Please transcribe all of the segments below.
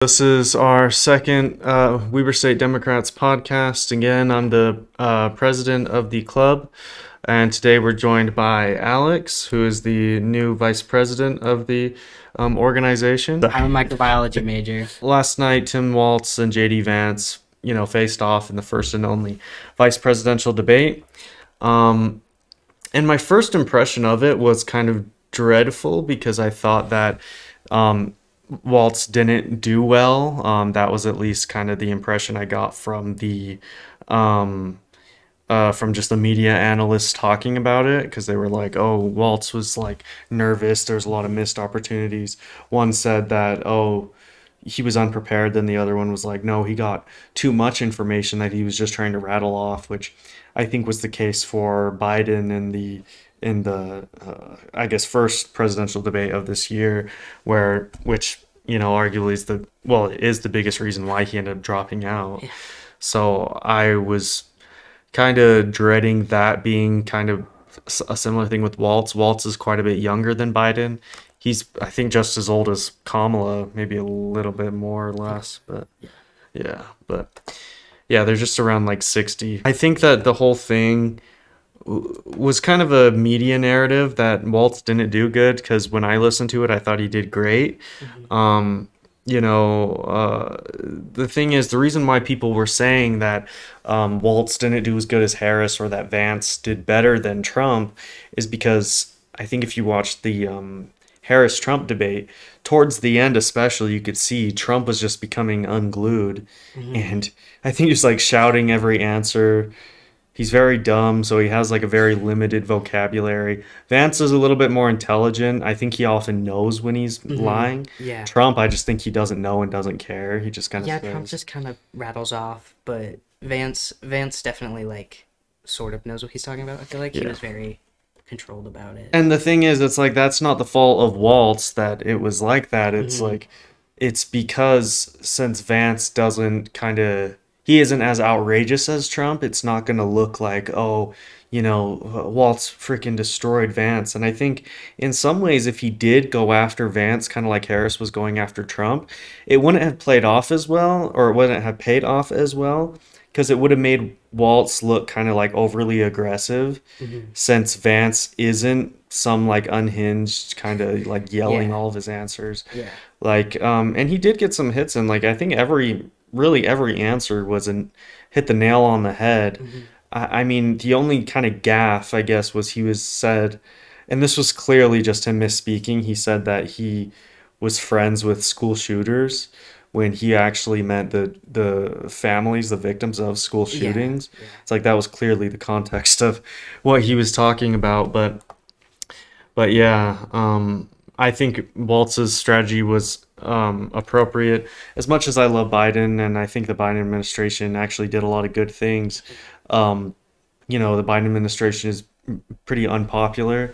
This is our second Weber State Democrats podcast. Again, I'm the president of the club, and today we're joined by Alex, who is the new vice president of the organization. I'm a microbiology major. Last night, Tim Walz and JD Vance, faced off in the first and only vice presidential debate. And my first impression of it was kind of dreadful because I thought that Walz didn't do well. That was at least kind of the impression I got from the from just the media analysts talking about it, because they were like, "Oh, Walz was like nervous. There's a lot of missed opportunities." One said that, "Oh, he was unprepared." Then the other one was like, "No, he got too much information that he was just trying to rattle off," which I think was the case for Biden in the I guess first presidential debate of this year, which arguably is the biggest reason why he ended up dropping out. Yeah. So I was kind of dreading that being kind of a similar thing with Walz. Walz is quite a bit younger than Biden. He's, I think, just as old as Kamala, maybe a little bit more or less, but yeah, they're just around like 60. I think that the whole thing was kind of a media narrative that Walz didn't do good, because when I listened to it, I thought he did great. The thing is, the reason why people were saying that Walz didn't do as good as Harris, or that Vance did better than Trump, is because I think if you watched the Harris-Trump debate, towards the end especially, you could see Trump was just becoming unglued. And I think he was like shouting every answer. He's very dumb, so he has like a very limited vocabulary. Vance is a little bit more intelligent. I think he often knows when he's lying. Yeah. Trump, I just think he doesn't know and doesn't care. He just kind of says. Trump just kind of rattles off, but Vance definitely like sort of knows what he's talking about. I feel like he was very controlled about it. And the thing is, it's like that's not the fault of Walz that it was like that. It's like it's because since Vance doesn't he isn't as outrageous as Trump, it's not going to look like, Walz freaking destroyed Vance. And I think in some ways, if he did go after Vance, kind of like Harris was going after Trump, it wouldn't have played off as well, or it wouldn't have paid off as well, because it would have made Walz look kind of like overly aggressive, since Vance isn't some like unhinged kind of like yelling all of his answers. Yeah. And he did get some hits in. Like, I think every answer hit the nail on the head. I mean, the only kind of gaffe, I guess, was said, and this was clearly just him misspeaking. He said that he was friends with school shooters when he actually meant the families, the victims of school shootings. Yeah. It's like that was clearly the context of what he was talking about. But yeah, I think Walz's strategy was appropriate. As much as I love Biden, and I think the Biden administration actually did a lot of good things, the Biden administration is pretty unpopular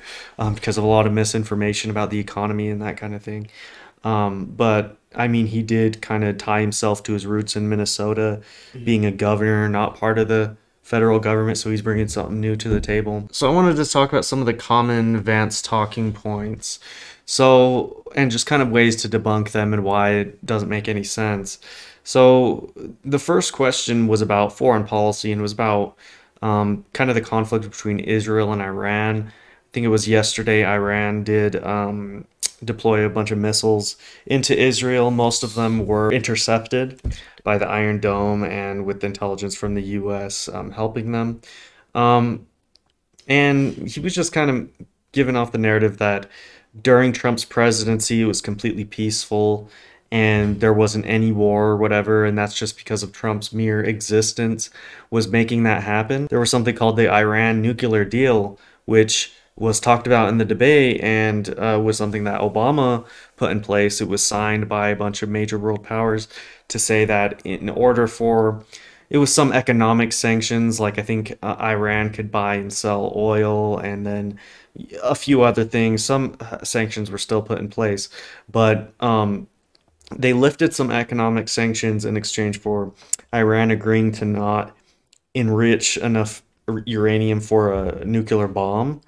because of a lot of misinformation about the economy and that kind of thing. But I mean, he did kind of tie himself to his roots in Minnesota, being a governor, not part of the federal government, so he's bringing something new to the table. So I wanted to talk about some of the common Vance talking points. So, and just kind of ways to debunk them and why it doesn't make any sense. So the first question was about foreign policy, and was about kind of the conflict between Israel and Iran. I think it was yesterday Iran did deploy a bunch of missiles into Israel. Most of them were intercepted by the Iron Dome and with intelligence from the U.S. Helping them. And he was just kind of giving off the narrative that during Trump's presidency, it was completely peaceful and there wasn't any war or whatever, and that's just because of Trump's mere existence was making that happen. There was something called the Iran nuclear deal, which was talked about in the debate and was something that Obama put in place. It was signed by a bunch of major world powers to say that in order for... It was some economic sanctions, like I think Iran could buy and sell oil, and then a few other things. Some sanctions were still put in place, but they lifted some economic sanctions in exchange for Iran agreeing to not enrich enough uranium for a nuclear bomb.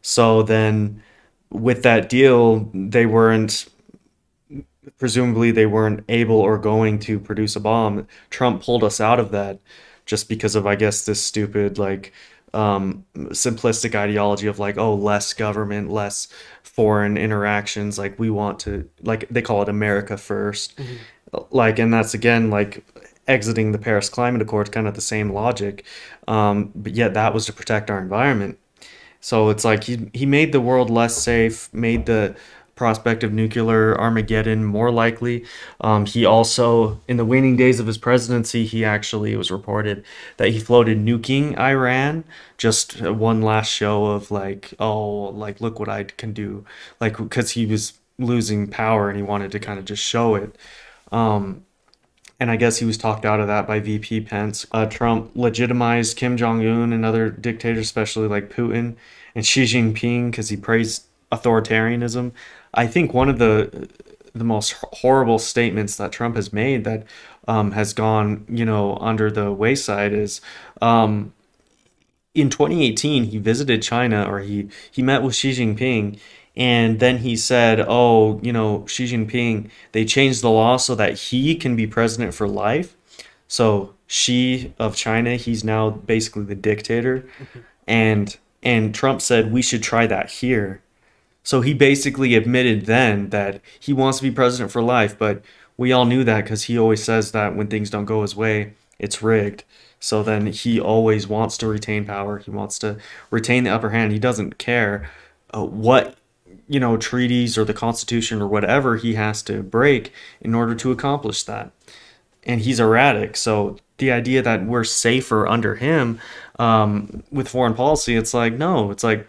So then with that deal, they weren't presumably they weren't able or going to produce a bomb. Trump pulled us out of that just because of, I guess, this stupid, like, simplistic ideology of like, oh, less government, less foreign interactions. Like, we want to, like, they call it America first. Like, and that's again like exiting the Paris Climate Accord, kind of the same logic. But yet that was to protect our environment. So it's like he made the world less safe, made the prospect of nuclear Armageddon more likely. He also, in the waning days of his presidency, he actually, it was reported that he floated nuking Iran, just one last show of like, oh, like, look what I can do. Like, because he was losing power and he wanted to kind of just show it. And I guess he was talked out of that by VP Pence. Trump legitimized Kim Jong-un and other dictators, especially like Putin and Xi Jinping, because he praised authoritarianism. I think one of the most horrible statements that Trump has made that has gone, you know, under the wayside is in 2018 he visited China, or he met with Xi Jinping. And then he said, oh, you know, Xi Jinping, they changed the law so that he can be president for life. So Xi of China, he's now basically the dictator. And Trump said we should try that here. So he basically admitted then that he wants to be president for life, but we all knew that because he always says that when things don't go his way, it's rigged. So then he always wants to retain power. He wants to retain the upper hand. He doesn't care what, you know, treaties or the Constitution or whatever he has to break in order to accomplish that. And he's erratic. So the idea that we're safer under him with foreign policy, it's like, no, it's like,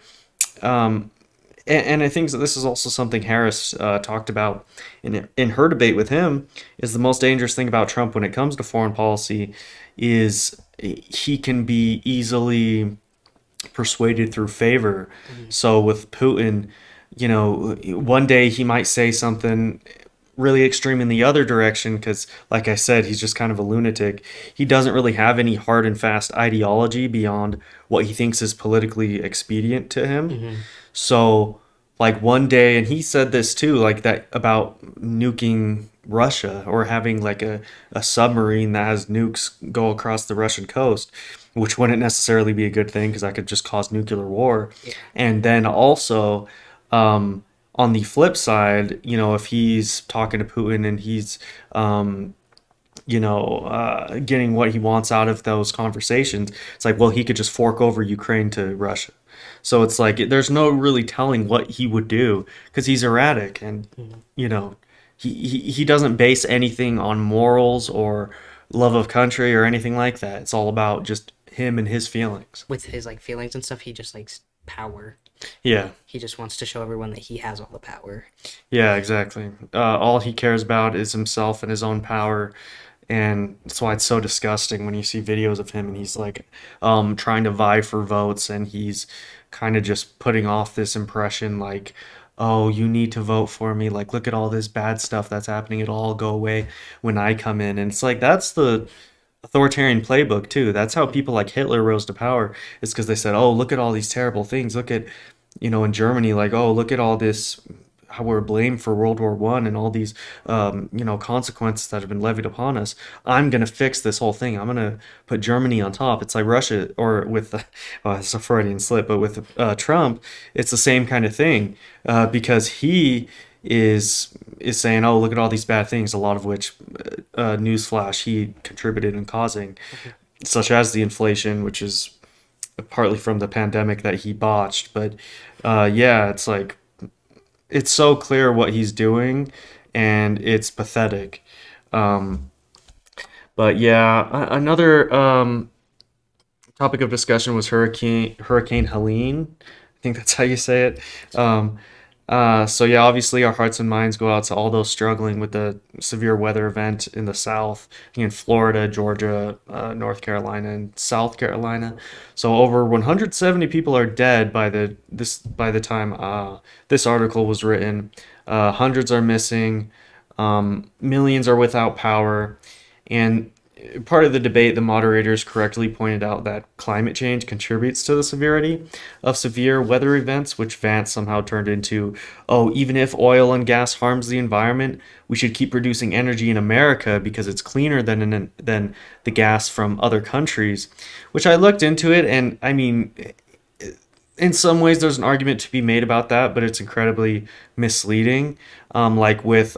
and I think that this is also something Harris talked about in her debate with him, is the most dangerous thing about Trump when it comes to foreign policy is he can be easily persuaded through favor. So with Putin, you know, one day he might say something really extreme in the other direction because, like I said, he's just kind of a lunatic. He doesn't really have any hard and fast ideology beyond what he thinks is politically expedient to him. So, like, one day, and he said this too, like that about nuking Russia or having like a submarine that has nukes go across the Russian coast, which wouldn't necessarily be a good thing because that could just cause nuclear war. And then also, on the flip side, you know, if he's talking to Putin and he's, you know, getting what he wants out of those conversations, it's like, well, he could just fork over Ukraine to Russia. So it's like, there's no really telling what he would do because he's erratic and, you know, he doesn't base anything on morals or love of country or anything like that. It's all about just him and his feelings. With his like feelings and stuff, he just likes power. Yeah. He just wants to show everyone that he has all the power. Yeah, exactly. All he cares about is himself and his own power. And that's why it's so disgusting when you see videos of him and he's like trying to vie for votes and he's kind of just putting off this impression like, oh, you need to vote for me. Like, look at all this bad stuff that's happening. It'll all go away when I come in. And it's like, that's the authoritarian playbook too. That's how people like Hitler rose to power. It's because they said, oh, look at all these terrible things. Look at, you know, in Germany, like, oh, look at all this, how we're blamed for World War One and all these, you know, consequences that have been levied upon us. I'm going to fix this whole thing. I'm going to put Germany on top. It's like Russia, or with, it's a Freudian slip, but with Trump, it's the same kind of thing because he is saying, oh, look at all these bad things, a lot of which, newsflash, he contributed in causing, such as the inflation, which is partly from the pandemic that he botched. But yeah, it's like, it's so clear what he's doing, and it's pathetic. But yeah, another topic of discussion was Hurricane Helene. I think that's how you say it. So yeah, obviously our hearts and minds go out to all those struggling with the severe weather event in the South, in Florida, Georgia, North Carolina, and South Carolina. So over 170 people are dead by the time this article was written. Hundreds are missing. Millions are without power, and part of the debate, the moderators correctly pointed out that climate change contributes to the severity of severe weather events, which Vance somehow turned into, oh, even if oil and gas harms the environment, we should keep producing energy in America because it's cleaner than the gas from other countries. Which I looked into it, and I mean, in some ways there's an argument to be made about that, but it's incredibly misleading. Like with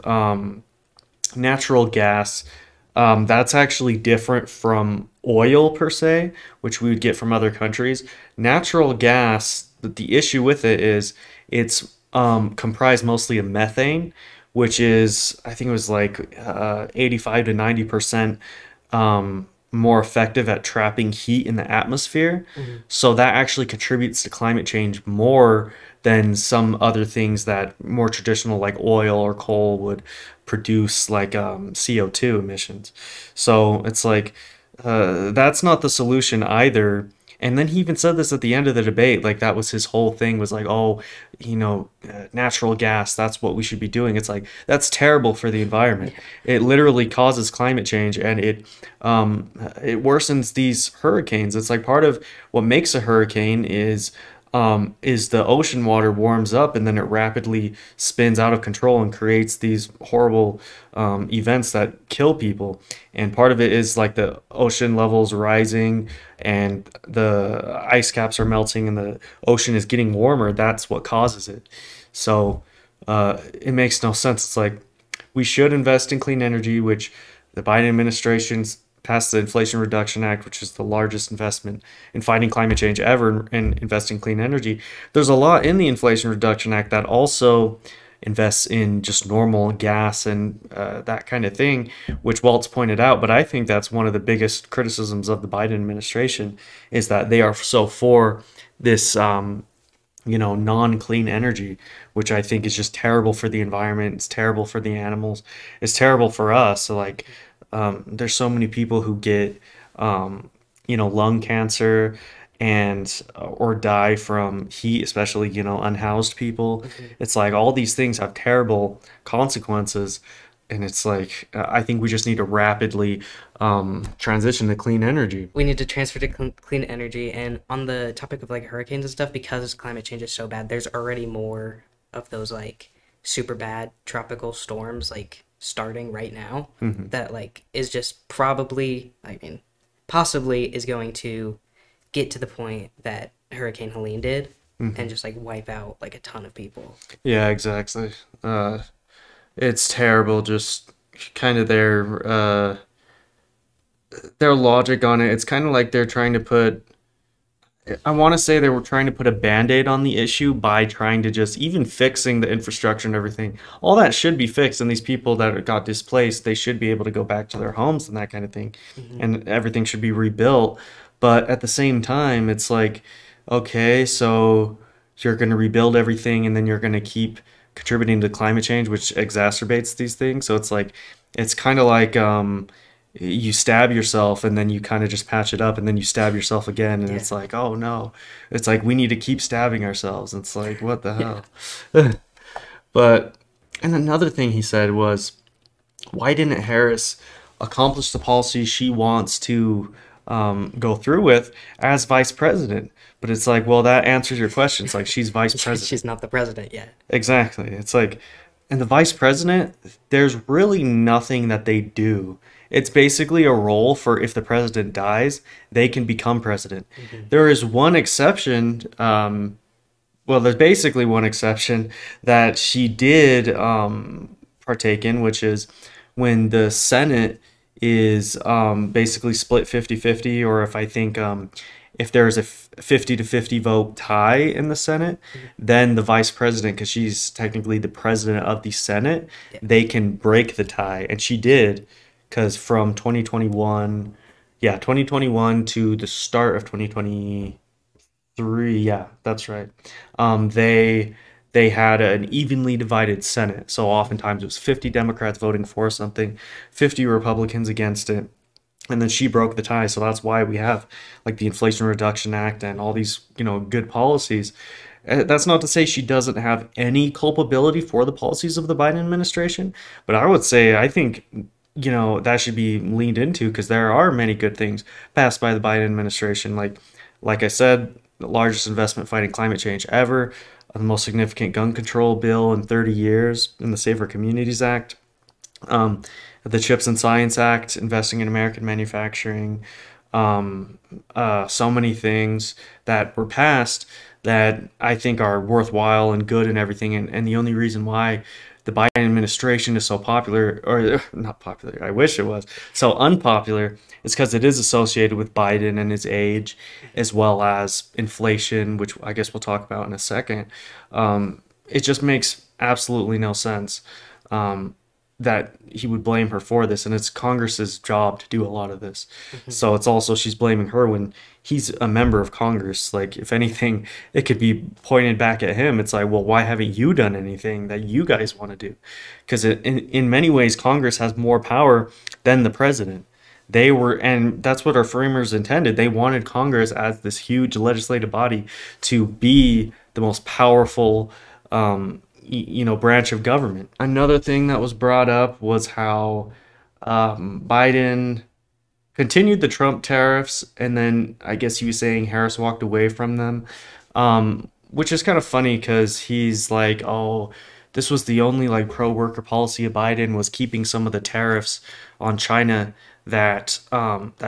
natural gas. That's actually different from oil per se, which we would get from other countries. Natural gas, the issue with it is it's comprised mostly of methane, which is, I think it was like 85 to 90% more effective at trapping heat in the atmosphere. So that actually contributes to climate change more than some other things that more traditional like oil or coal would produce, like CO2 emissions. So it's like that's not the solution either. And then he even said this at the end of the debate, like that was his whole thing, was like, oh, natural gas, that's what we should be doing. It's like, that's terrible for the environment. It literally causes climate change, and it worsens these hurricanes. It's like part of what makes a hurricane is the ocean water warms up and then it rapidly spins out of control and creates these horrible events that kill people. And part of it is like the ocean levels rising and the ice caps are melting and the ocean is getting warmer. That's what causes it. So it makes no sense. It's like we should invest in clean energy, which the Biden administration's passed the Inflation Reduction Act, which is the largest investment in fighting climate change ever, and investing in clean energy. There's a lot in the Inflation Reduction Act that also invests in just normal gas and that kind of thing, which Walz pointed out. But I think that's one of the biggest criticisms of the Biden administration, is that they are so for this non-clean energy, which I think is just terrible for the environment. It's terrible for the animals. It's terrible for us. So like, there's so many people who get, lung cancer and or die from heat, especially, unhoused people. It's like all these things have terrible consequences. And it's like, I think we just need to rapidly transition to clean energy. We need to transfer to clean energy. And on the topic of like hurricanes and stuff, because climate change is so bad, there's already more of those like super bad tropical storms like starting right now that like is just possibly is going to get to the point that Hurricane Helene did and just like wipe out like a ton of people. Yeah, exactly. It's terrible, just kind of their logic on it. It's kind of like they're trying to put, I want to say they were trying to put a band-aid on the issue by trying to just even fixing the infrastructure and everything. All that should be fixed, and these people that got displaced, they should be able to go back to their homes and that kind of thing, and everything should be rebuilt. But at the same time, it's like, okay, so you're going to rebuild everything and then you're going to keep contributing to climate change, which exacerbates these things. So it's like, it's kind of like you stab yourself and then you kind of just patch it up and then you stab yourself again, and it's like, oh no, it's like we need to keep stabbing ourselves. It's like, what the hell? But, and another thing he said was, why didn't Harris accomplish the policy she wants to go through with as vice president? But it's like, well, that answers your question. It's like, she's vice president. She's not the president yet. Exactly. It's like, and the vice president, there's really nothing that they do. It's basically a role for if the president dies, they can become president. There is one exception. Well, there's basically one exception that she did partake in, which is when the Senate is basically split 50-50, or if I think if there's a 50-50 vote tie in the Senate, then the vice president, because she's technically the president of the Senate, they can break the tie. And she did, because from 2021 to the start of 2023, yeah, that's right, they had an evenly divided Senate. So oftentimes it was 50 Democrats voting for something, 50 Republicans against it. And then she broke the tie. So that's why we have like the Inflation Reduction Act and all these, good policies. That's not to say she doesn't have any culpability for the policies of the Biden administration. But I would say, I think that should be leaned into because there are many good things passed by the Biden administration. Like I said, the largest investment fighting climate change ever, the most significant gun control bill in 30 years, in the Safer Communities Act, um, the Chips and Science Act, investing in American manufacturing, so many things that were passed that I think are worthwhile and good and everything. And the only reason why the Biden administration is so popular, or not popular, I wish it was, so unpopular, is because it is associated with Biden and his age, as well as inflation, which I guess we'll talk about in a second. It just makes absolutely no sense. Um, that he would blame her for this, and it's Congress's job to do a lot of this. So it's also she's blaming her when he's a member of Congress. Like if anything, it could be pointed back at him. It's like, well, why haven't you done anything that you guys want to do? Because in many ways, Congress has more power than the president. They were, and that's what our framers intended. They wanted Congress as this huge legislative body to be the most powerful branch of government. Another thing that was brought up was how Biden continued the Trump tariffs, and then I guess he was saying Harris walked away from them, which is kind of funny because he's like, oh, this was the only like pro-worker policy of Biden was keeping some of the tariffs on China that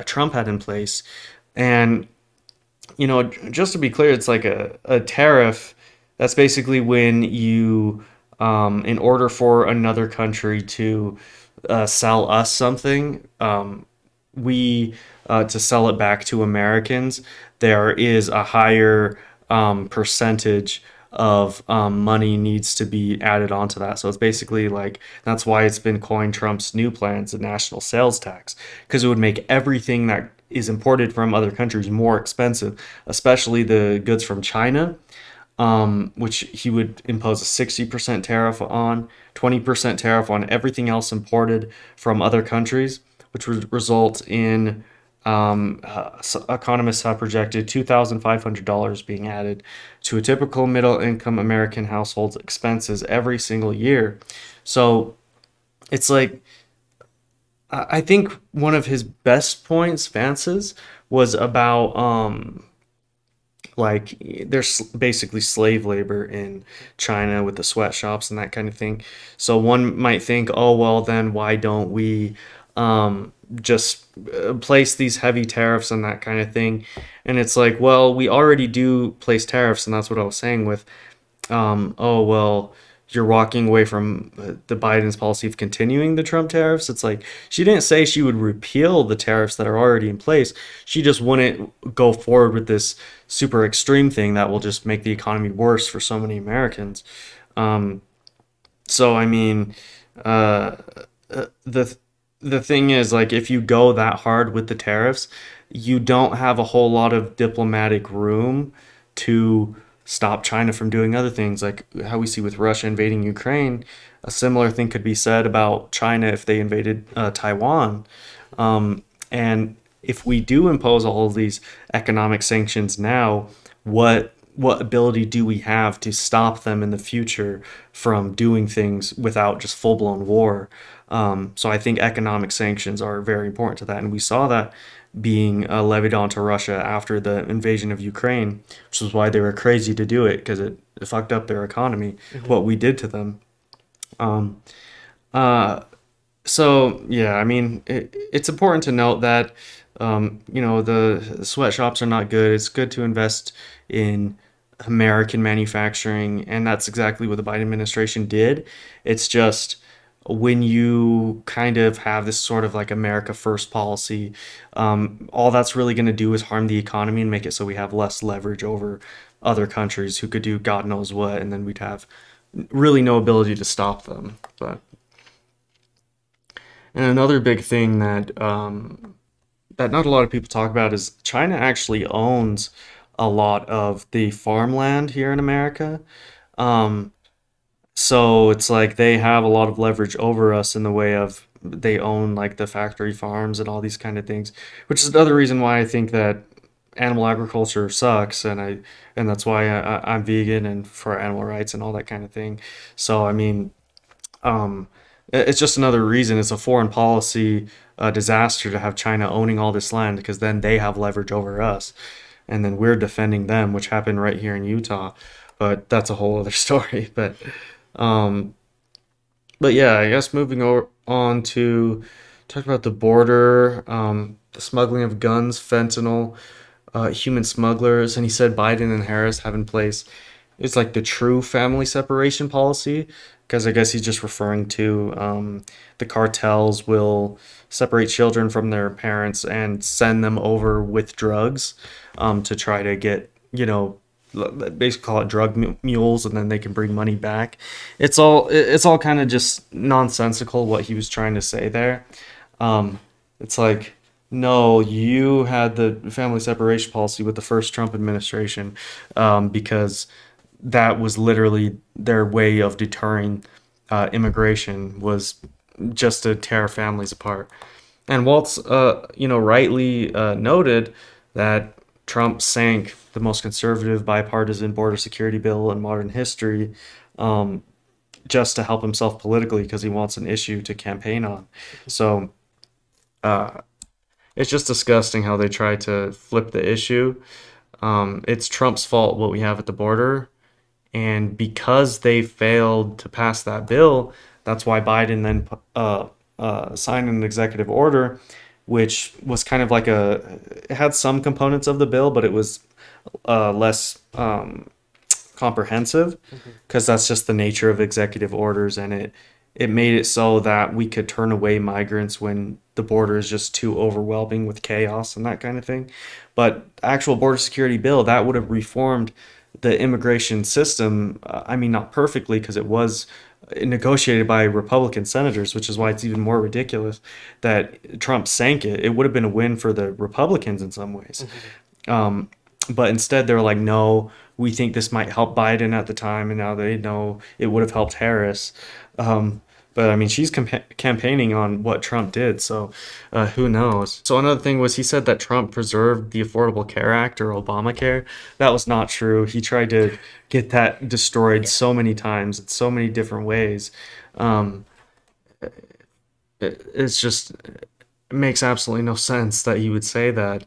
Trump had in place, and just to be clear, it's like a tariff. That's basically when you, in order for another country to sell us something, we to sell it back to Americans, there is a higher percentage of money needs to be added onto that. So it's basically like that's why it's been coined Trump's new plans, a national sales tax, because it would make everything that is imported from other countries more expensive, especially the goods from China, which he would impose a 60% tariff on, 20% tariff on everything else imported from other countries, which would result in economists have projected $2,500 being added to a typical middle-income American household's expenses every single year. So it's like, I think one of his best points, Vance's, was about like there's basically slave labor in China with the sweatshops and that kind of thing. So one might think, oh, well, then why don't we just place these heavy tariffs and that kind of thing? And it's like, well, we already do place tariffs, and that's what I was saying with, oh, well, you're walking away from the Biden's policy of continuing the Trump tariffs. It's like she didn't say she would repeal the tariffs that are already in place. She just wouldn't go forward with this super extreme thing that will just make the economy worse for so many Americans. So I mean, the thing is, like, if you go that hard with the tariffs, you don't have a whole lot of diplomatic room to stop China from doing other things, like how we see with Russia invading Ukraine. A similar thing could be said about China if they invaded Taiwan. And if we do impose all of these economic sanctions now, what ability do we have to stop them in the future from doing things without just full-blown war? So I think economic sanctions are very important to that, and we saw that being levied onto Russia after the invasion of Ukraine, which is why they were crazy to do it, because it fucked up their economy, what we did to them. So yeah, I mean, it's important to note that the sweatshops are not good. It's good to invest in American manufacturing, and that's exactly what the Biden administration did. It's just when you kind of have this sort of like America first policy, all that's really going to do is harm the economy and make it so we have less leverage over other countries who could do God knows what, and then we'd have really no ability to stop them. And another big thing that that not a lot of people talk about is China actually owns a lot of the farmland here in America. So it's like they have a lot of leverage over us in the way of they own like the factory farms and all these kind of things, which is another reason why I think that animal agriculture sucks, and that's why I'm vegan and for animal rights and all that kind of thing. So I mean, it's just another reason. It's a foreign policy disaster to have China owning all this land, because then they have leverage over us, and then we're defending them, which happened right here in Utah. But that's a whole other story. Um, but yeah, I guess moving on to talk about the border, the smuggling of guns, fentanyl, human smugglers, and he said Biden and Harris have in place, it's like the true family separation policy, because I guess he's just referring to the cartels will separate children from their parents and send them over with drugs to try to get, basically call it drug mules, and then they can bring money back. It's all kind of just nonsensical what he was trying to say there. It's like, no, you had the family separation policy with the first Trump administration, because that was literally their way of deterring immigration, was just to tear families apart. And Walz, rightly noted that Trump sank the most conservative bipartisan border security bill in modern history, just to help himself politically, because he wants an issue to campaign on. So it's just disgusting how they try to flip the issue. It's Trump's fault what we have at the border. And because they failed to pass that bill, that's why Biden then signed an executive order, which was kind of like it had some components of the bill, but it was less comprehensive, because that's just the nature of executive orders, and it made it so that we could turn away migrants when the border is just too overwhelming with chaos and that kind of thing. But actual border security bill, that would have reformed the immigration system. I mean, not perfectly, because it was negotiated by Republican senators, which is why it's even more ridiculous that Trump sank it. It would have been a win for the Republicans in some ways. But instead, they were like, no, we think this might help Biden at the time, and now they know it would have helped Harris. But I mean, she's campaigning on what Trump did, so who knows? So another thing was, he said that Trump preserved the Affordable Care Act, or Obamacare. That was not true. He tried to get that destroyed so many times in so many different ways. It makes absolutely no sense that he would say that.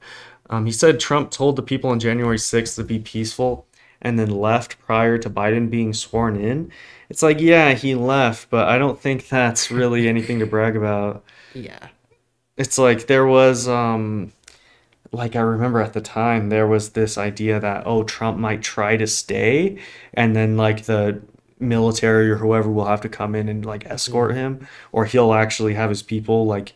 He said Trump told the people on January 6th to be peaceful, and then left prior to Biden being sworn in. It's like, yeah, he left, but I don't think that's really anything to brag about. Yeah. It's like there was, like I remember at the time, there was this idea that, oh, Trump might try to stay, and then like the military or whoever will have to come in and like escort him, or he'll actually have his people like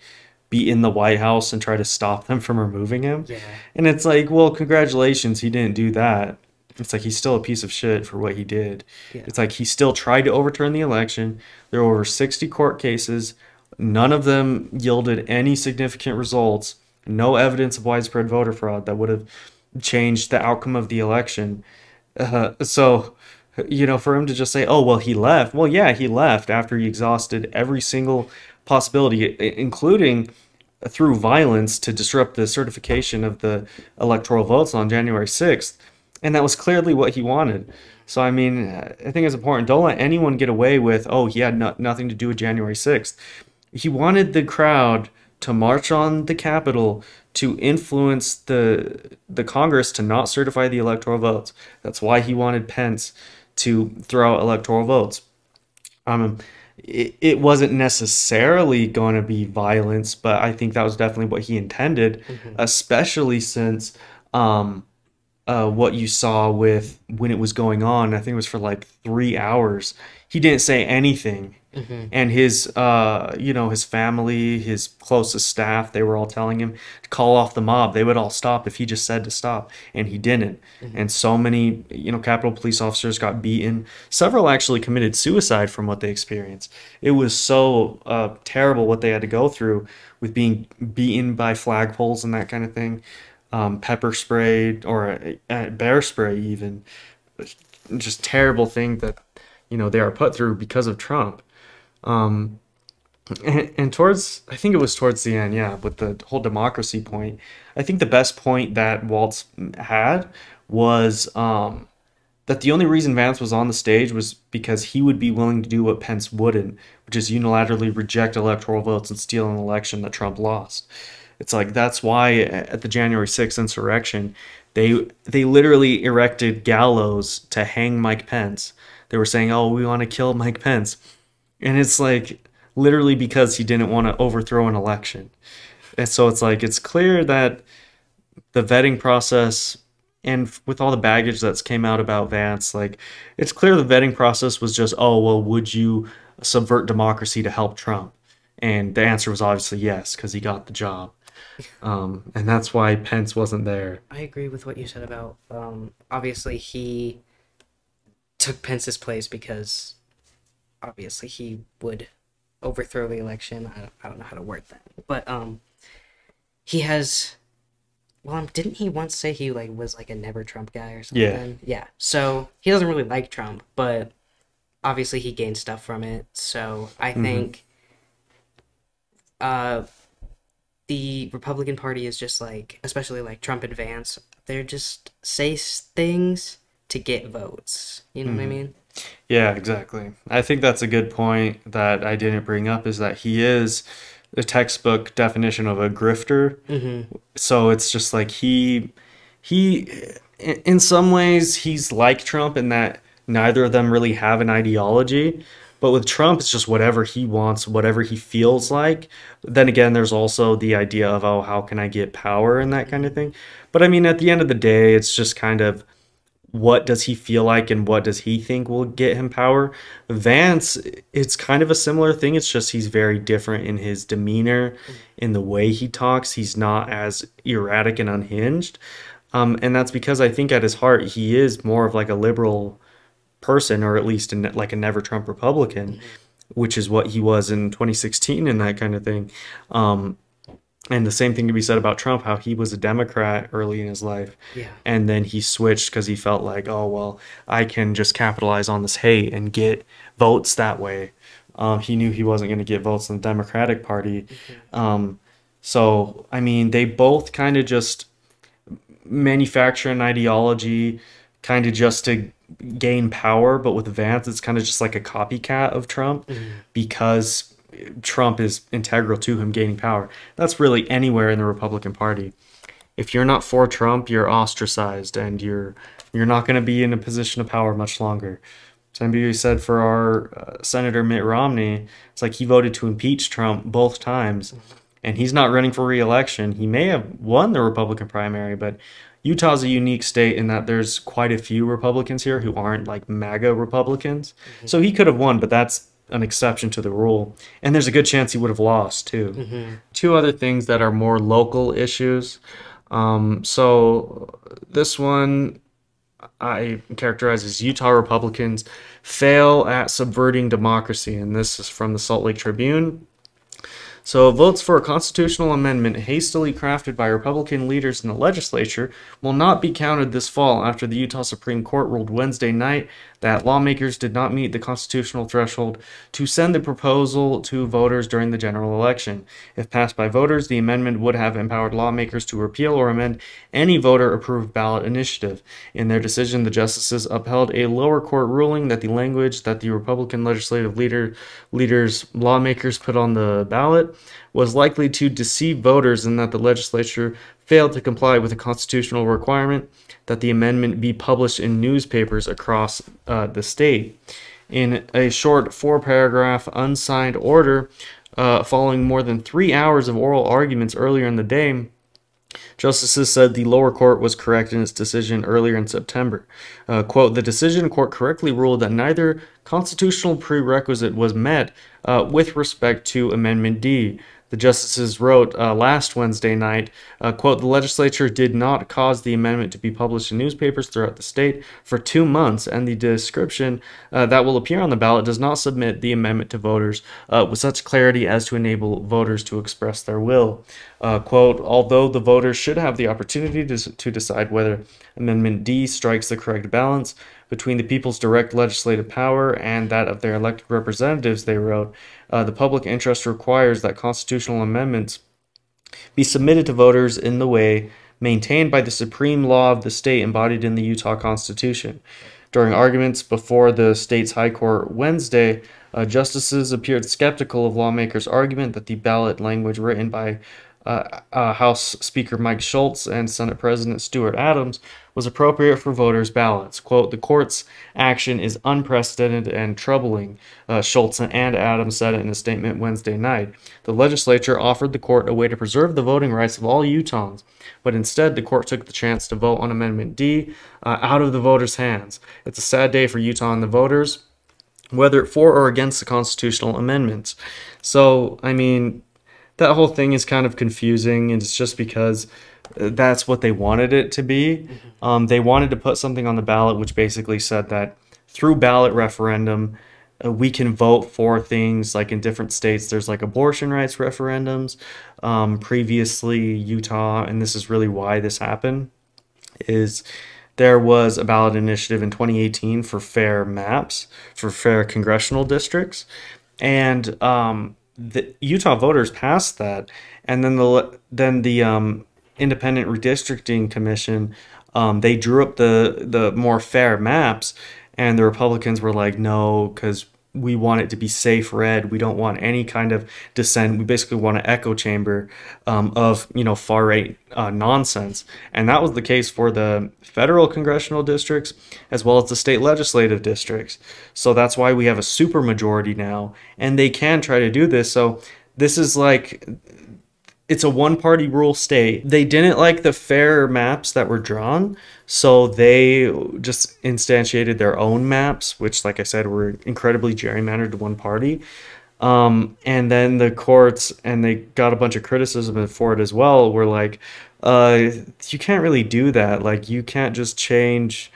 be in the White House and try to stop them from removing him. Yeah. And it's like, well, congratulations, he didn't do that. It's like he's still a piece of shit for what he did. Yeah. It's like he still tried to overturn the election. There were over 60 court cases. None of them yielded any significant results. No evidence of widespread voter fraud that would have changed the outcome of the election. So, for him to just say, oh, well, he left. Well, yeah, he left after he exhausted every single possibility, including through violence, to disrupt the certification of the electoral votes on January 6th. And that was clearly what he wanted. So, I mean, I think it's important. Don't let anyone get away with, oh, he had nothing to do with January 6th. He wanted the crowd to march on the Capitol to influence the Congress to not certify the electoral votes. That's why he wanted Pence to throw out electoral votes. It wasn't necessarily going to be violence, but I think that was definitely what he intended, especially since what you saw with when it was going on. I think it was for like 3 hours. He didn't say anything. And his, his family, his closest staff, they were all telling him to call off the mob. They would all stop if he just said to stop, and he didn't. And so many, Capitol police officers got beaten. Several actually committed suicide from what they experienced. It was so terrible what they had to go through with being beaten by flagpoles and that kind of thing. Pepper sprayed, or bear spray even. Just terrible thing that, they are put through because of Trump. And I think it was towards the end, yeah, with the whole democracy point, I think the best point that Walz had was the that the only reason Vance was on the stage was because he would be willing to do what Pence wouldn't, which is unilaterally reject electoral votes and steal an election that Trump lost. It's like that's why at the January 6th insurrection, they literally erected gallows to hang Mike Pence. They were saying, "Oh, we want to kill Mike Pence," and it's like literally because he didn't want to overthrow an election. And so it's like it's clear that the vetting process and with all the baggage that's came out about Vance, like it's clear the vetting process was just, oh, well, would you subvert democracy to help Trump? And the answer was obviously yes, because he got the job. And that's why Pence wasn't there. I agree with what you said about, obviously he took Pence's place because obviously he would overthrow the election. I don't know how to word that. But he has, well, didn't he once say he like was like a never Trump guy or something? Yeah. So he doesn't really like Trump, but obviously he gained stuff from it. So I think the Republican Party is just like, especially like Trump and Vance, they're just say things to get votes. You know what I mean? Yeah, exactly. I think that's a good point that I didn't bring up is that he is the textbook definition of a grifter. So it's just like he in some ways he's like Trump in that neither of them really have an ideology. But with Trump, it's just whatever he wants, whatever he feels like. Then again, there's also the idea of, oh, how can I get power and that kind of thing. But I mean, at the end of the day, it's just kind of what does he feel like and what does he think will get him power. Vance, it's kind of a similar thing. It's just he's very different in his demeanor, in the way he talks. He's not as erratic and unhinged. And that's because I think at his heart, he is more of like a liberal person, or at least like a never Trump Republican, which is what he was in 2016 and that kind of thing. And the same thing can be said about Trump, how he was a Democrat early in his life. Yeah. And then he switched because he felt like, oh, well, I can just capitalize on this hate and get votes that way. He knew he wasn't going to get votes in the Democratic Party. So, I mean, they both kind of just manufacture an ideology kind of just to gain power. But with Vance, it's kind of just like a copycat of Trump because Trump is integral to him gaining power. That's really anywhere in the Republican Party. If you're not for Trump, you're ostracized and you're not going to be in a position of power much longer. Somebody said for our Senator Mitt Romney, it's like he voted to impeach Trump both times, and he's not running for re-election. He may have won the Republican primary, but Utah's a unique state in that there's quite a few Republicans here who aren't like MAGA Republicans. So he could have won, but that's an exception to the rule. And there's a good chance he would have lost too. Two other things that are more local issues. So this one I characterize as Utah Republicans fail at subverting democracy. And this is from the Salt Lake Tribune. So votes for a constitutional amendment hastily crafted by Republican leaders in the legislature will not be counted this fall after the Utah Supreme Court ruled Wednesday night that lawmakers did not meet the constitutional threshold to send the proposal to voters during the general election. If passed by voters, the amendment would have empowered lawmakers to repeal or amend any voter-approved ballot initiative. In their decision, the justices upheld a lower court ruling that the language that the Republican legislative lawmakers put on the ballot was likely to deceive voters and that the legislature failed to comply with a constitutional requirement that the amendment be published in newspapers across the state. In a short 4-paragraph unsigned order following more than 3 hours of oral arguments earlier in the day, justices said the lower court was correct in its decision earlier in September. Quote, the decision court correctly ruled that neither constitutional prerequisite was met with respect to Amendment D. The justices wrote last Wednesday night, quote, the legislature did not cause the amendment to be published in newspapers throughout the state for 2 months, and the description that will appear on the ballot does not submit the amendment to voters with such clarity as to enable voters to express their will. Quote, although the voters should have the opportunity to decide whether Amendment D strikes the correct balance between the people's direct legislative power and that of their elected representatives, they wrote, the public interest requires that constitutional amendments be submitted to voters in the way maintained by the supreme law of the state embodied in the Utah Constitution. During arguments before the state's high court Wednesday, justices appeared skeptical of lawmakers' argument that the ballot language written by House Speaker Mike Schultz and Senate President Stuart Adams was appropriate for voters' ballots. Quote, "The court's action is unprecedented and troubling," Schultz and Adams said in a statement Wednesday night. The legislature offered the court a way to preserve the voting rights of all Utahns, but instead the court took the chance to vote on Amendment D out of the voters' hands. It's a sad day for Utah and the voters, whether for or against the constitutional amendments. So, I mean, that whole thing is kind of confusing, and it's just because that's what they wanted it to be. They wanted to put something on the ballot which basically said that through ballot referendum, we can vote for things like in different states. There's like abortion rights referendums. Previously, Utah, and this is really why this happened, is there was a ballot initiative in 2018 for fair maps, for fair congressional districts, and the Utah voters passed that, and then the Independent Redistricting Commission, they drew up the more fair maps, and the Republicans were like, no, because we want it to be safe red. We don't want any kind of dissent. We basically want an echo chamber of far right nonsense, and that was the case for the federal congressional districts as well as the state legislative districts. So that's why we have a supermajority now, and they can try to do this. So this is like, it's a one-party rule state. They didn't like the fair maps that were drawn, so they just instantiated their own maps, which, like I said, were incredibly gerrymandered to one party. And then the courts, and they got a bunch of criticism for it as well, were like, you can't really do that. Like, you can't just change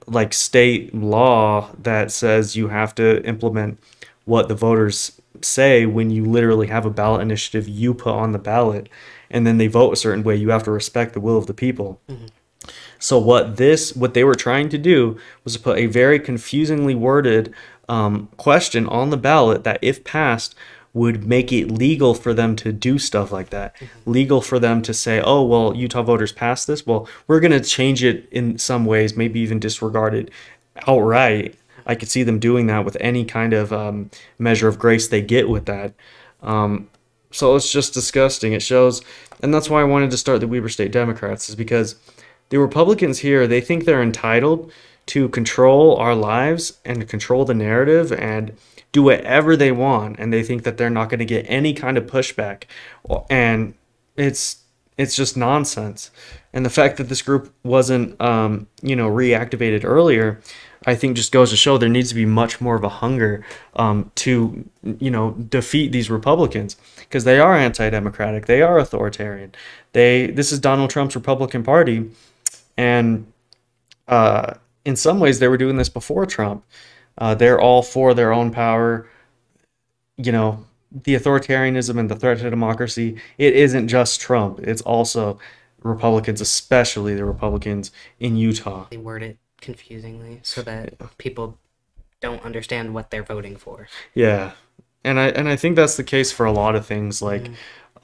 like state law that says you have to implement what the voters say when you literally have a ballot initiative you put on the ballot and then they vote a certain way. You have to respect the will of the people. So what they were trying to do was to put a very confusingly worded question on the ballot that, if passed, would make it legal for them to do stuff like that. Legal for them to say, oh, well, Utah voters passed this. Well, we're going to change it in some ways, maybe even disregard it outright. I could see them doing that with any kind of measure of grace they get with that. So it's just disgusting. It shows, and that's why I wanted to start the Weber State Democrats, is because the Republicans here, they think they're entitled to control our lives and to control the narrative and do whatever they want, and they think that they're not going to get any kind of pushback, and it's just nonsense. And the fact that this group wasn't reactivated earlier, I think just goes to show there needs to be much more of a hunger to defeat these Republicans, because they are anti-democratic, they are authoritarian. This is Donald Trump's Republican Party, and in some ways they were doing this before Trump. They're all for their own power. The authoritarianism and the threat to democracy, it isn't just Trump. It's also Republicans, especially the Republicans in Utah. They word it confusingly so that people don't understand what they're voting for. Yeah. And I think that's the case for a lot of things. Like,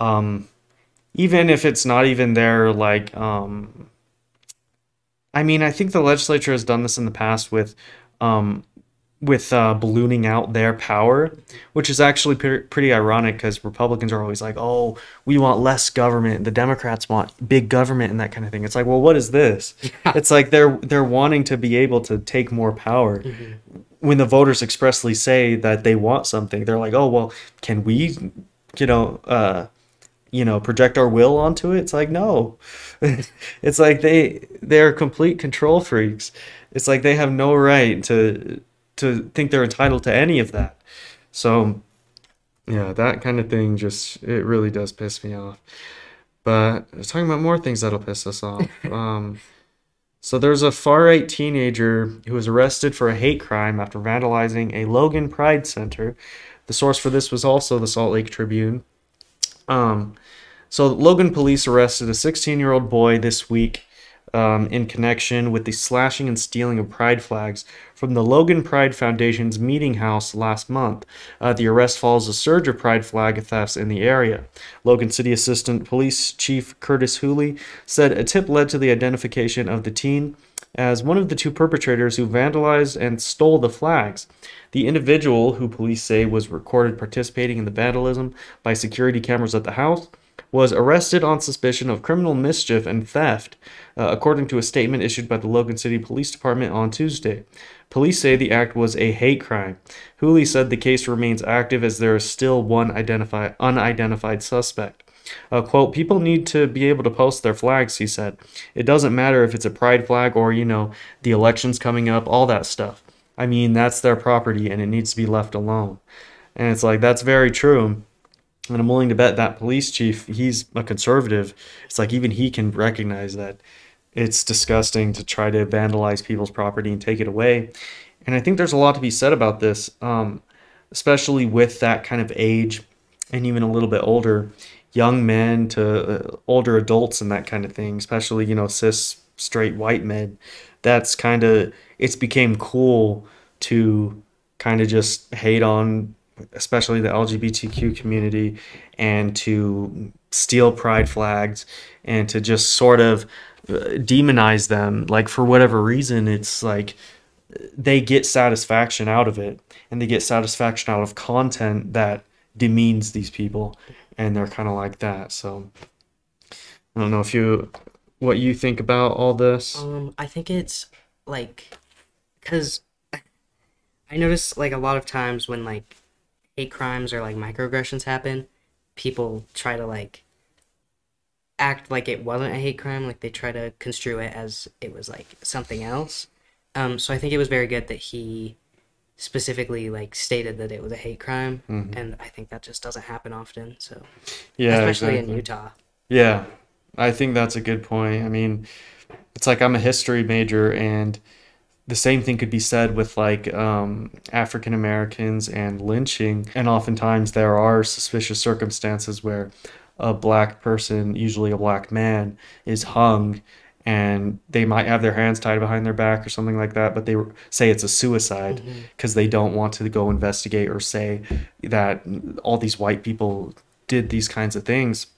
even if it's not even their, like, I think the legislature has done this in the past with ballooning out their power, which is actually pretty ironic, because Republicans are always like, oh, we want less government, the Democrats want big government and that kind of thing. It's like, well, what is this? It's like they're wanting to be able to take more power. When the voters expressly say that they want something, they're like, oh, well, can we project our will onto it? It's like, no. It's like they're complete control freaks. It's like they have no right to think they're entitled to any of that. So yeah, that kind of thing it really does piss me off. But talking about more things that'll piss us off. So there's a far-right teenager who was arrested for a hate crime after vandalizing a Logan Pride Center. The source for this was also the Salt Lake Tribune. So Logan police arrested a 16-year-old boy this week in connection with the slashing and stealing of pride flags from the Logan Pride Foundation's meeting house last month. The arrest follows a surge of pride flag thefts in the area. Logan City Assistant Police Chief Curtis Hooley said a tip led to the identification of the teen as one of the two perpetrators who vandalized and stole the flags. The individual, who police say was recorded participating in the vandalism by security cameras at the house, was arrested on suspicion of criminal mischief and theft, according to a statement issued by the Logan City Police Department on Tuesday. Police say the act was a hate crime. Hooley said the case remains active as there is still one unidentified suspect. Quote, people need to be able to post their flags, he said. It doesn't matter if it's a pride flag or, the elections coming up, all that stuff. I mean, that's their property and it needs to be left alone. And it's like, that's very true. And I'm willing to bet that police chief, he's a conservative. It's like even he can recognize that it's disgusting to try to vandalize people's property and take it away. And I think there's a lot to be said about this, especially with that kind of age and even a little bit older, young men to older adults and that kind of thing, especially, cis, straight white men. That's kind of, it's became cool to kind of just hate on especially the LGBTQ community and to steal pride flags and to just sort of demonize them. Like for whatever reason, it's like they get satisfaction out of it, and they get satisfaction out of content that demeans these people, and they're kind of like that. So I don't know what you think about all this. I think it's like, because I notice like a lot of times when like hate crimes or like microaggressions happen, people try to like act like it wasn't a hate crime, like they try to construe it as it was like something else. So I think it was very good that he specifically like stated that it was a hate crime, and I think that just doesn't happen often. So yeah, especially exactly. in Utah. Yeah, I think that's a good point. I mean, it's like I'm a history major, and the same thing could be said with like African Americans and lynching. And oftentimes there are suspicious circumstances where a black person, usually a black man, is hung, and they might have their hands tied behind their back or something like that, but they say it's a suicide because they don't want to go investigate or say that all these white people did these kinds of things.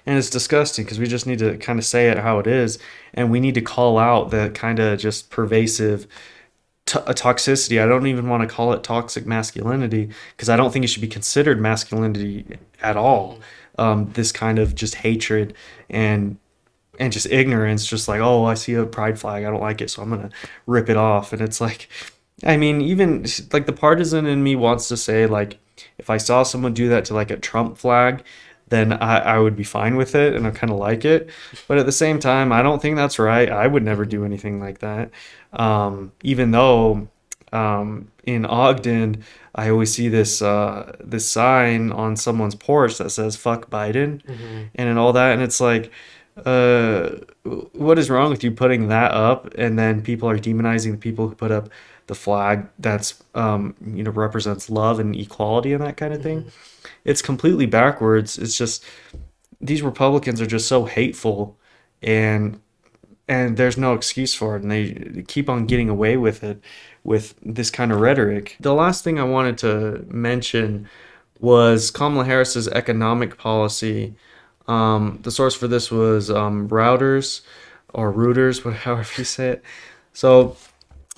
And it's disgusting because we just need to kind of say it how it is, and we need to call out the kind of just pervasive toxicity. I don't even want to call it toxic masculinity because I don't think it should be considered masculinity at all. This kind of just hatred and just ignorance, just like, oh, I see a pride flag, I don't like it, so I'm gonna rip it off. And it's like, I mean, even like the partisan in me wants to say, like, if I saw someone do that to like a Trump flag, then I would be fine with it and I kind of like it. But at the same time, I don't think that's right. I would never do anything like that. Even though in Ogden, I always see this sign on someone's porch that says "fuck Biden" and all that, and it's like, what is wrong with you putting that up? And then people are demonizing the people who put up the flag that's represents love and equality and that kind of thing. It's completely backwards. It's just these Republicans are just so hateful, and there's no excuse for it, and they keep on getting away with it with this kind of rhetoric. The last thing I wanted to mention was Kamala Harris's economic policy. The source for this was Reuters, however you say it. So,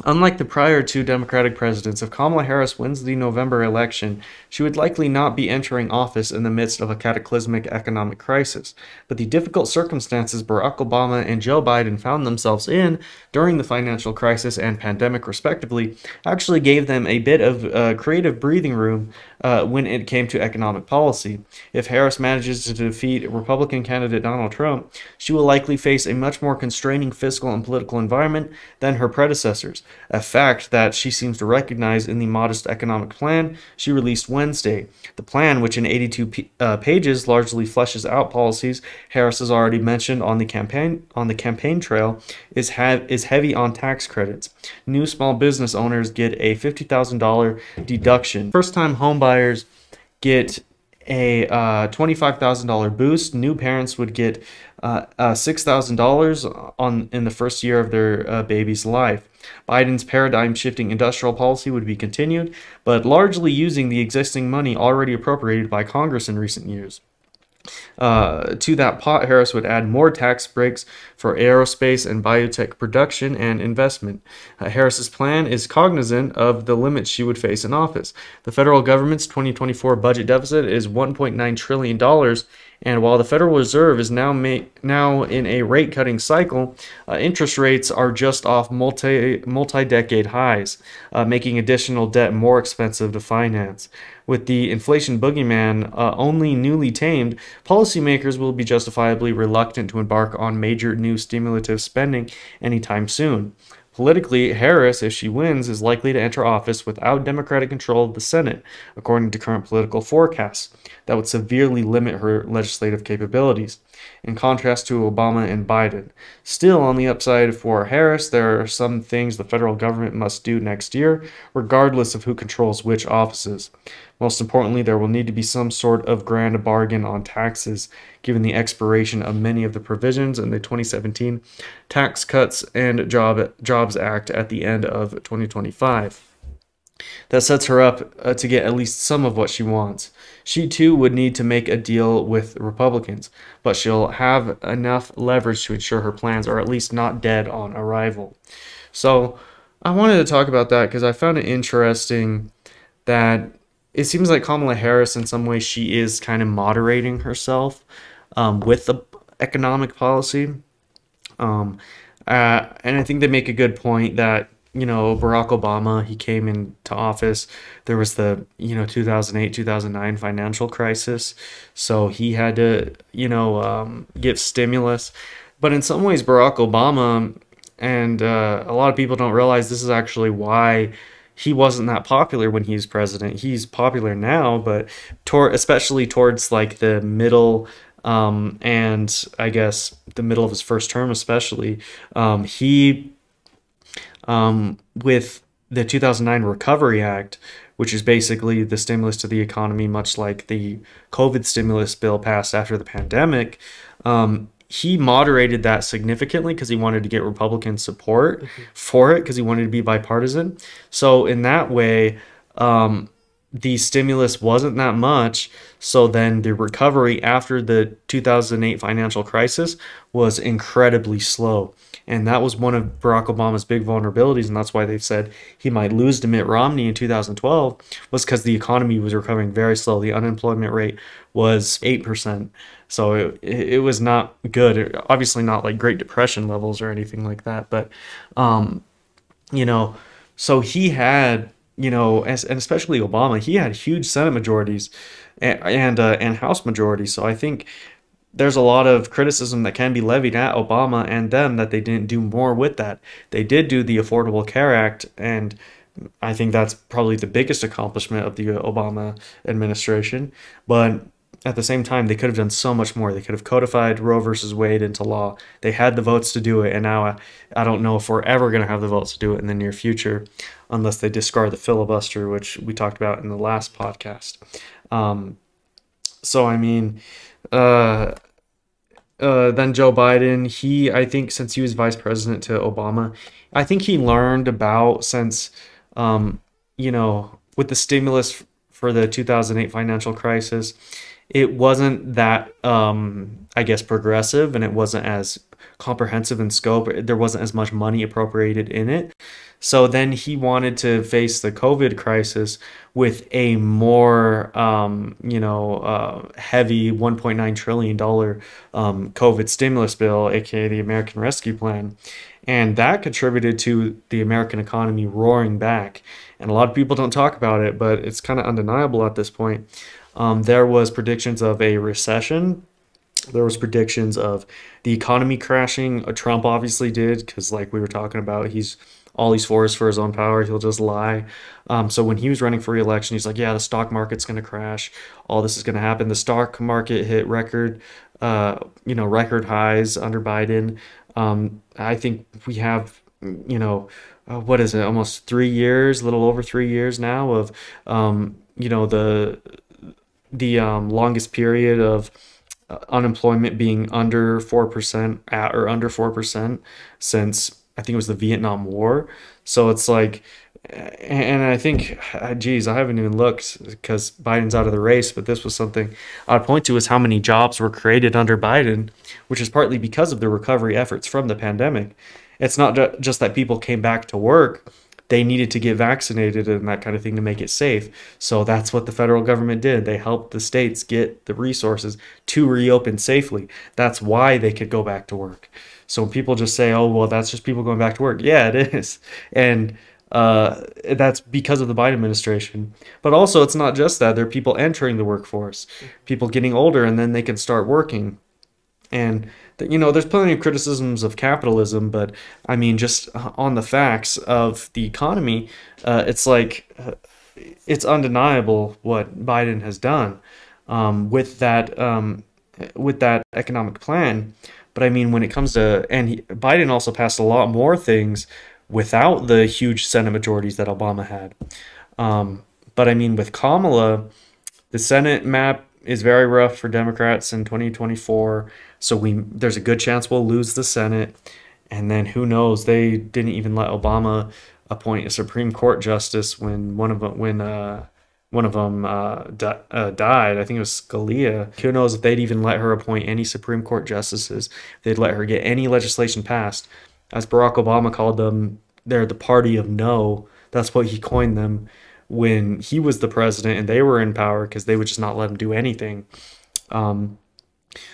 unlike the prior two Democratic presidents, if Kamala Harris wins the November election, she would likely not be entering office in the midst of a cataclysmic economic crisis. But the difficult circumstances Barack Obama and Joe Biden found themselves in during the financial crisis and pandemic, respectively, actually gave them a bit of creative breathing room when it came to economic policy. If Harris manages to defeat Republican candidate Donald Trump, she will likely face a much more constraining fiscal and political environment than her predecessors, a fact that she seems to recognize in the modest economic plan she released Wednesday. The plan, which in 82 pages largely fleshes out policies Harris has already mentioned on the campaign trail, is heavy on tax credits. New small business owners get a $50,000 deduction. First-time homebuyers get a $25,000 boost. New parents would get $6,000 in the first year of their baby's life. Biden's paradigm-shifting industrial policy would be continued, but largely using the existing money already appropriated by Congress in recent years. To that pot, Harris would add more tax breaks for aerospace and biotech production and investment. Harris's plan is cognizant of the limits she would face in office. The federal government's 2024 budget deficit is $1.9 trillion dollars, and while the Federal Reserve is now in a rate-cutting cycle, interest rates are just off multi-decade highs, making additional debt more expensive to finance. With the inflation boogeyman only newly tamed, policymakers will be justifiably reluctant to embark on major new stimulative spending anytime soon. Politically, Harris, if she wins, is likely to enter office without Democratic control of the Senate, according to current political forecasts. That would severely limit her legislative capabilities, in contrast to Obama and Biden. Still, on the upside for Harris, there are some things the federal government must do next year, regardless of who controls which offices. Most importantly, there will need to be some sort of grand bargain on taxes, given the expiration of many of the provisions in the 2017 Tax Cuts and Jobs Act at the end of 2025. That sets her up to get at least some of what she wants. She too would need to make a deal with Republicans, but she'll have enough leverage to ensure her plans are at least not dead on arrival. So I wanted to talk about that because I found it interesting that it seems like Kamala Harris, in some ways, she is kind of moderating herself with the economic policy. Um, and I think they make a good point that, Barack Obama, he came into office. There was the, 2008, 2009 financial crisis. So he had to, give stimulus. But in some ways, Barack Obama, and a lot of people don't realize this is actually why he wasn't that popular when he was president. He's popular now, but especially towards like the middle, and I guess the middle of his first term, especially, he with the 2009 Recovery Act, which is basically the stimulus to the economy, much like the COVID stimulus bill passed after the pandemic. He moderated that significantly because he wanted to get Republican support for it because he wanted to be bipartisan. So in that way, the stimulus wasn't that much. So then the recovery after the 2008 financial crisis was incredibly slow. And that was one of Barack Obama's big vulnerabilities. And that's why they said he might lose to Mitt Romney in 2012 was because the economy was recovering very slow. The unemployment rate was 8%. So it was not good. Obviously not like Great Depression levels or anything like that. But, so he had, and especially Obama, he had huge Senate majorities and House majorities. So I think there's a lot of criticism that can be levied at Obama and them that they didn't do more with that. They did do the Affordable Care Act, and I think that's probably the biggest accomplishment of the Obama administration. But at the same time, they could have done so much more. They could have codified Roe versus Wade into law. They had the votes to do it, and now I don't know if we're ever going to have the votes to do it in the near future unless they discard the filibuster, which we talked about in the last podcast. So, I mean, then Joe Biden, I think since he was vice president to Obama, I think he learned about since, with the stimulus for the 2008 financial crisis, it wasn't that, I guess, progressive, and it wasn't as comprehensive in scope. There wasn't as much money appropriated in it. So then he wanted to face the COVID crisis with a more, heavy $1.9 trillion COVID stimulus bill, aka the American Rescue Plan. And that contributed to the American economy roaring back. And a lot of people don't talk about it, but it's kind of undeniable at this point. There was predictions of a recession. There was predictions of the economy crashing. Trump obviously did, because like we were talking about, he's for his own power. He'll just lie. So when he was running for re-election, he's like, yeah, the stock market's going to crash. All this is going to happen. The stock market hit record highs under Biden. I think we have, what is it? Almost 3 years, a little over 3 years now of, the longest period of unemployment being under 4% at or under 4% since I think it was the Vietnam War. So it's like And I think, geez, I haven't even looked because Biden's out of the race, but this was something I'd point to is how many jobs were created under Biden, which is partly because of the recovery efforts from the pandemic. It's not just that people came back to work, they needed to get vaccinated and that kind of thing to make it safe. So that's what the federal government did. They helped the states get the resources to reopen safely. That's why they could go back to work. So when people just say, oh, well, that's just people going back to work. Yeah, it is. And that's because of the Biden administration. But also, it's not just that. There are people entering the workforce, people getting older, and then they can start working. And, there's plenty of criticisms of capitalism, but I mean, just on the facts of the economy, it's like it's undeniable what Biden has done with that economic plan. But I mean, when it comes to, Biden also passed a lot more things without the huge Senate majorities that Obama had. But I mean, with Kamala, the Senate map is very rough for Democrats in 2024. So there's a good chance we'll lose the Senate. And then who knows? They didn't even let Obama appoint a Supreme Court justice when one of them died. I think it was Scalia. Who knows if they'd even let her appoint any Supreme Court justices? They'd let her get any legislation passed. As Barack Obama called them, they're the party of no. That's what he coined them when he was the president and they were in power because they would just not let him do anything.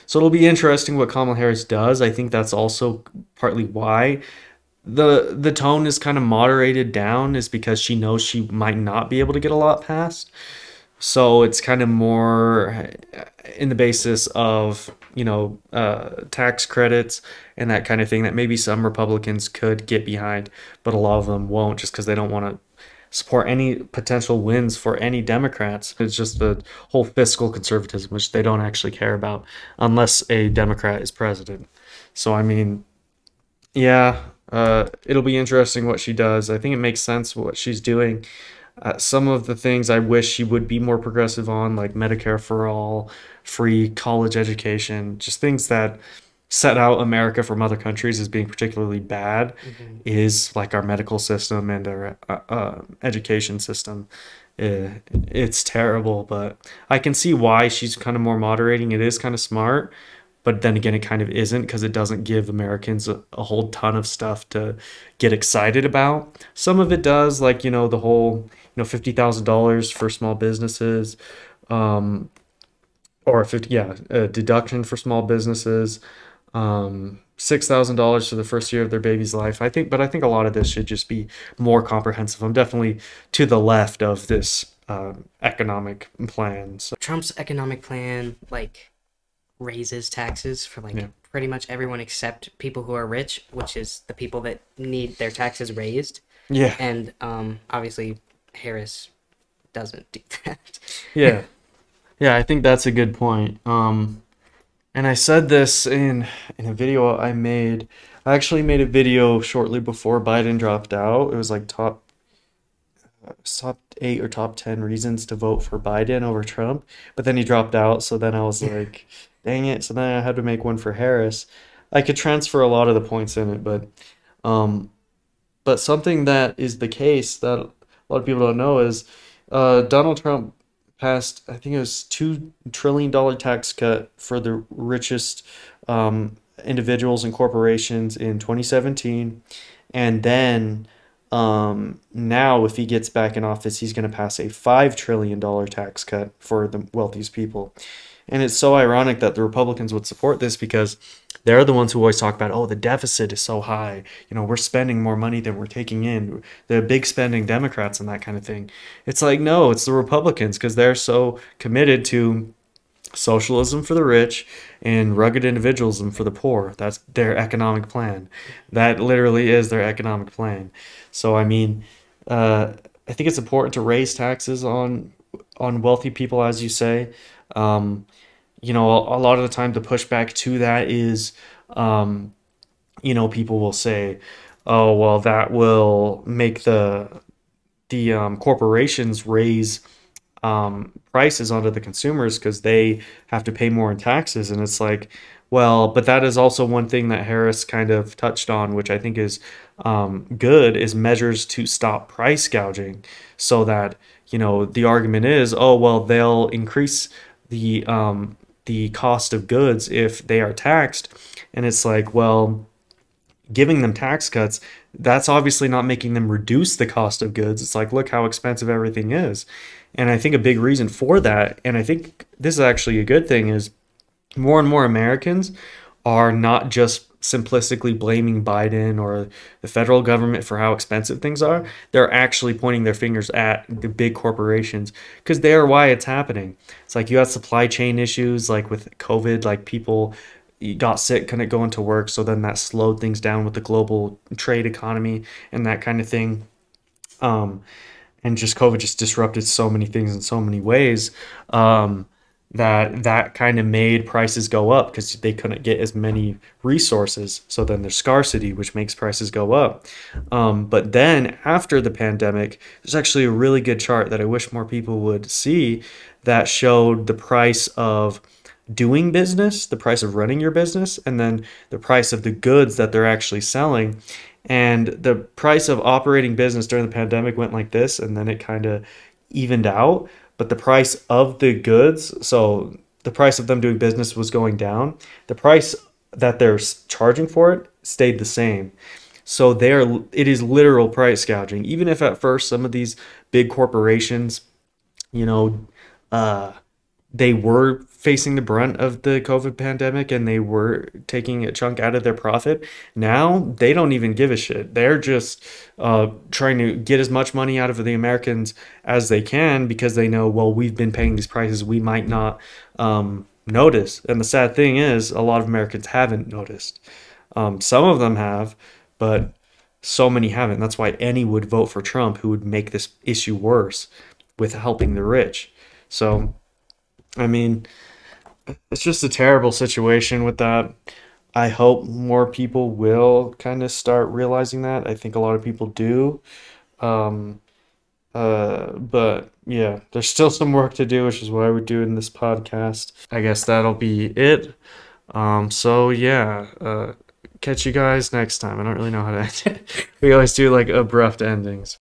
So it'll be interesting what Kamala Harris does. I think that's also partly why the tone is kind of moderated down, is because she knows she might not be able to get a lot passed. So it's kind of more in the basis of, tax credits and that kind of thing that maybe some Republicans could get behind, but a lot of them won't just because they don't want to support any potential wins for any Democrats. It's just the whole fiscal conservatism, which they don't actually care about unless a Democrat is president. So, I mean, yeah, it'll be interesting what she does. I think it makes sense what she's doing. Some of the things I wish she would be more progressive on, like Medicare for all, free college education, just things that set out America from other countries as being particularly bad, is like our medical system and our education system. It's terrible, but I can see why she's kind of more moderating. It is kind of smart, but then again, it kind of isn't because it doesn't give Americans a whole ton of stuff to get excited about. Some of it does, like, the whole, $50,000 for small businesses, or a deduction for small businesses, $6,000 for the first year of their baby's life. But I think a lot of this should just be more comprehensive. I'm definitely to the left of this economic plan. So. Trump's economic plan, raises taxes for pretty much everyone except people who are rich, which is the people that need their taxes raised. Yeah. And obviously Harris doesn't do that. Yeah. Yeah, I think that's a good point. And I said this in a video I made. I actually made a video shortly before Biden dropped out. It was like top 8 or top 10 reasons to vote for Biden over Trump. But then he dropped out, so then I was like, dang it. So then I had to make one for Harris. I could transfer a lot of the points in it, but something that is the case that a lot of people don't know is Donald Trump passed, I think it was $2 trillion tax cut for the richest individuals and corporations in 2017. And then now, if he gets back in office, he's going to pass a $5 trillion tax cut for the wealthiest people. And it's so ironic that the Republicans would support this because they're the ones who always talk about, oh, the deficit is so high. We're spending more money than we're taking in. The big spending Democrats and that kind of thing. It's like, no, it's the Republicans because they're so committed to socialism for the rich and rugged individualism for the poor. That's their economic plan. That literally is their economic plan. So, I mean, I think it's important to raise taxes on wealthy people, as you say. A lot of the time the pushback to that is, people will say, oh, well, that will make the corporations raise prices onto the consumers because they have to pay more in taxes. And it's like, Well, but that is also one thing that Harris kind of touched on, which I think is good, is measures to stop price gouging, so that the argument is, oh well, they'll increase the cost of goods if they are taxed, and it's like, well, giving them tax cuts, that's obviously not making them reduce the cost of goods. It's like, look how expensive everything is. And I think a big reason for that, and I think this is actually a good thing, is more and more Americans are not just simplistically blaming Biden or the federal government for how expensive things are. They're actually pointing their fingers at the big corporations because they are why it's happening. It's like you had supply chain issues, like with COVID, like people got sick, couldn't go into work. So then that slowed things down with the global trade economy and that kind of thing. Um, and just COVID just disrupted so many things in so many ways. That kind of made prices go up because they couldn't get as many resources. So then there's scarcity, which makes prices go up. But then after the pandemic, there's actually a really good chart that I wish more people would see that showed the price of doing business, the price of running your business, and then the price of the goods that they're actually selling. And the price of operating business during the pandemic went like this, and then it kind of evened out. But the price of the goods, so the price of them doing business was going down. The price that they're charging for it stayed the same. So it is literal price gouging. Even if at first some of these big corporations, you know, uh, they were facing the brunt of the COVID pandemic and they were taking a chunk out of their profit. Now they don't even give a shit. They're just trying to get as much money out of the Americans as they can because they know, well, we've been paying these prices. We might not notice. And the sad thing is, a lot of Americans haven't noticed. Some of them have, but so many haven't. That's why any would vote for Trump, who would make this issue worse with helping the rich. So, I mean, it's just a terrible situation with that. I hope more people will kind of start realizing that. I think a lot of people do. Um, but yeah, there's still some work to do, which is why we're doing this podcast. I guess that'll be it. So yeah, catch you guys next time. I don't really know how to end it. We always do like abrupt endings.